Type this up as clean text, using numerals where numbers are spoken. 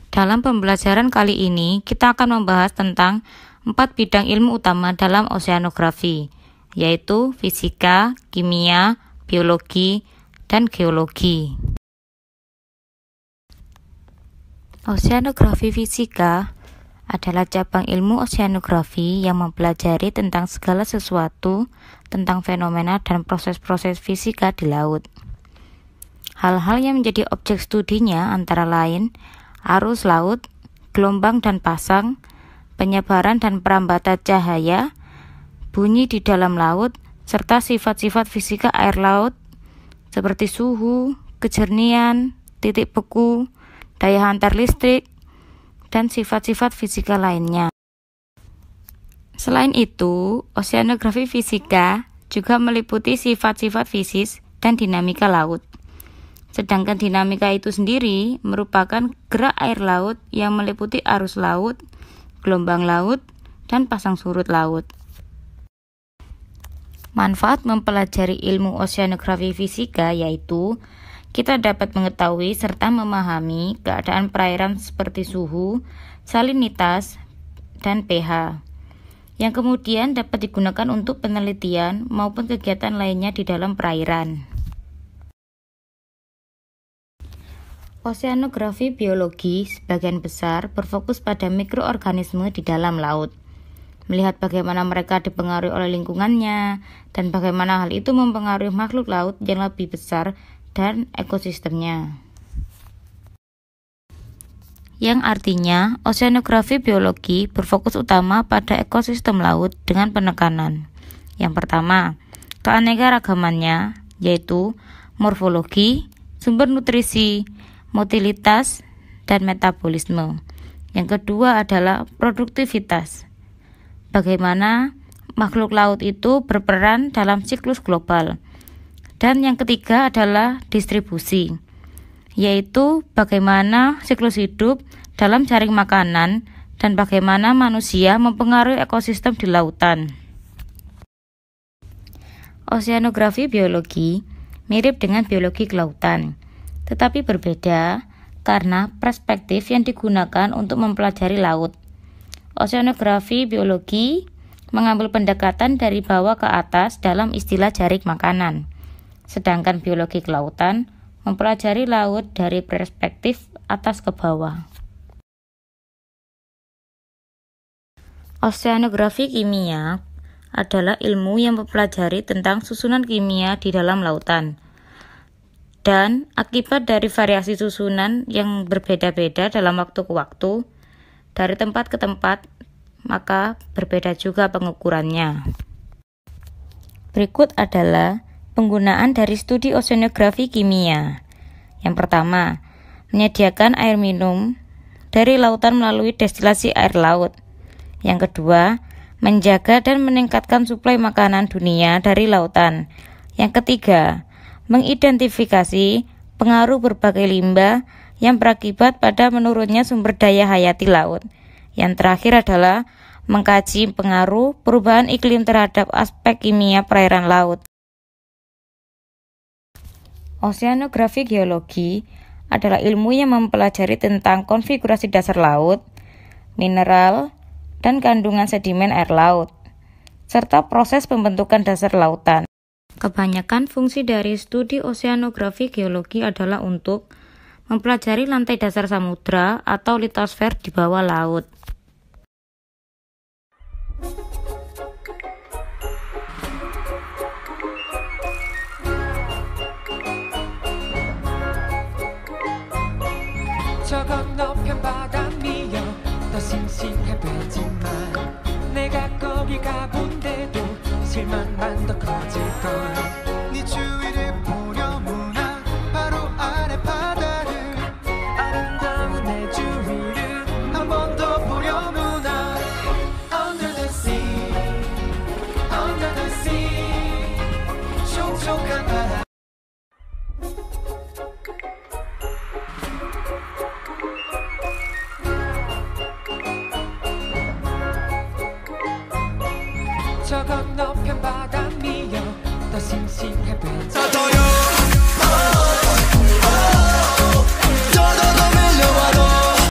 Dalam pembelajaran kali ini, kita akan membahas tentang 4 bidang ilmu utama dalam oseanografi, yaitu fisika, kimia, biologi, dan geologi. Oseanografi fisika adalah cabang ilmu oseanografi yang mempelajari tentang segala sesuatu tentang fenomena dan proses-proses fisika di laut. Hal-hal yang menjadi objek studinya antara lain arus laut, gelombang dan pasang, penyebaran dan perambatan cahaya, bunyi di dalam laut, serta sifat-sifat fisika air laut seperti suhu, kejernihan, titik beku, daya hantar listrik, dan sifat-sifat fisika lainnya. Selain itu, oseanografi fisika juga meliputi sifat-sifat fisis dan dinamika laut. Sedangkan dinamika itu sendiri merupakan gerak air laut yang meliputi arus laut, gelombang laut, dan pasang surut laut. Manfaat mempelajari ilmu oseanografi fisika yaitu kita dapat mengetahui serta memahami keadaan perairan seperti suhu, salinitas, dan pH, yang kemudian dapat digunakan untuk penelitian maupun kegiatan lainnya di dalam perairan. Oseanografi biologi sebagian besar berfokus pada mikroorganisme di dalam laut, melihat bagaimana mereka dipengaruhi oleh lingkungannya dan bagaimana hal itu mempengaruhi makhluk laut yang lebih besar dan ekosistemnya. Yang artinya, oseanografi biologi berfokus utama pada ekosistem laut dengan penekanan. Yang pertama, keanekaragamannya, yaitu morfologi, sumber nutrisi, motilitas, dan metabolisme. Yang kedua adalah produktivitas. Bagaimana makhluk laut itu berperan dalam siklus global. Dan yang ketiga adalah distribusi, yaitu bagaimana siklus hidup dalam jaring makanan dan bagaimana manusia mempengaruhi ekosistem di lautan. Oseanografi biologi mirip dengan biologi kelautan, tetapi berbeda karena perspektif yang digunakan untuk mempelajari laut. Oseanografi biologi mengambil pendekatan dari bawah ke atas dalam istilah jaring makanan, sedangkan biologi kelautan mempelajari laut dari perspektif atas ke bawah. Oseanografi kimia adalah ilmu yang mempelajari tentang susunan kimia di dalam lautan. Dan akibat dari variasi susunan yang berbeda-beda dalam waktu ke waktu, dari tempat ke tempat, maka berbeda juga pengukurannya. Berikut adalah penggunaan dari studi oseanografi kimia. Yang pertama, menyediakan air minum dari lautan melalui destilasi air laut. Yang kedua, menjaga dan meningkatkan suplai makanan dunia dari lautan. Yang ketiga, mengidentifikasi pengaruh berbagai limbah yang berakibat pada menurunnya sumber daya hayati laut. Yang terakhir adalah mengkaji pengaruh perubahan iklim terhadap aspek kimia perairan laut. Oseanografi geologi adalah ilmu yang mempelajari tentang konfigurasi dasar laut, mineral, dan kandungan sedimen air laut, serta proses pembentukan dasar lautan. Kebanyakan fungsi dari studi oseanografi geologi adalah untuk mempelajari lantai dasar samudra atau litosfer di bawah laut. 저 건너편 바다 미어 더 싱싱해 보이지만 내가 거기 가본데도 실망만 더 커질걸 네 주위를 보려무나 바로 아래 바다를 아름다운 내 주위를 한 번 더 보려무나 Under the sea Under the sea 촉촉한 바람 저 건너편 바다 미어 더 싱싱해 보여